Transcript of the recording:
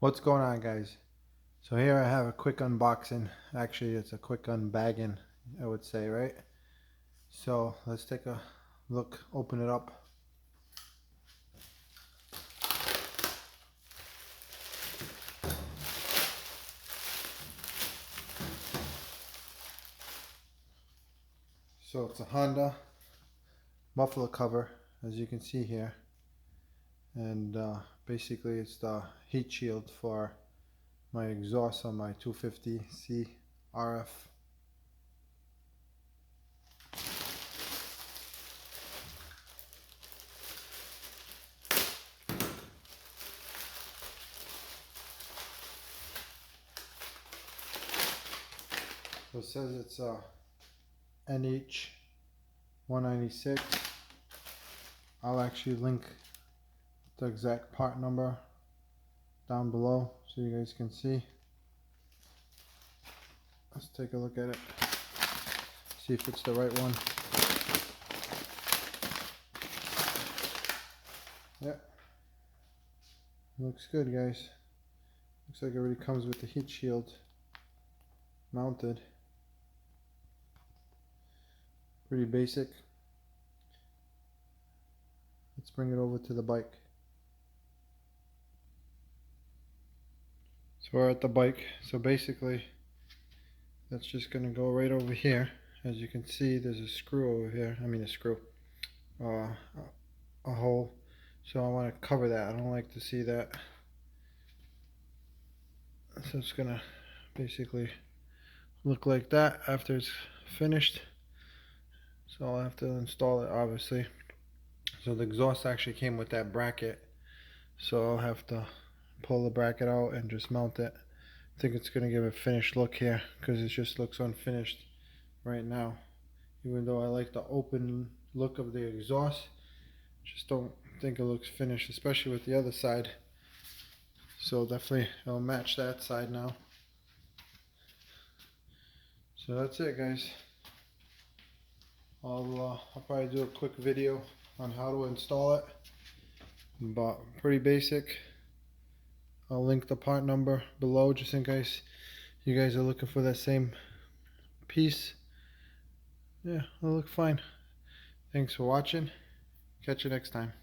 What's going on, guys? So here I have a quick unboxing. Actually, it's a quick unbagging, I would say, right? So let's take a look, open it up. So it's a Honda muffler cover, as you can see here. And basically it's the heat shield for my exhaust on my 250 CRF. So it says it's a NH196. I'll actually link the exact part number down below so you guys can see. Let's take a look at it, see if it's the right one. Yep, looks good, guys. Looks like it already comes with the heat shield mounted. Pretty basic. Let's bring it over to the bike. So we're at the bike. So basically that's just going to go right over here. As you can see, there's a screw over here. I mean a screw. A hole. So I want to cover that. I don't like to see that. So it's going to basically look like that after it's finished. So I'll have to install it, obviously. So the exhaust actually came with that bracket. So I'll have to pull the bracket out and just mount it. I think it's going to give a finished look here because it just looks unfinished right now. Even though I like the open look of the exhaust, just don't think it looks finished, especially with the other side. So definitely I'll match that side now. So that's it, guys. I'll probably do a quick video on how to install it, but pretty basic. I'll link the part number below just in case you guys are looking for that same piece. Yeah, it'll look fine. Thanks for watching. Catch you next time.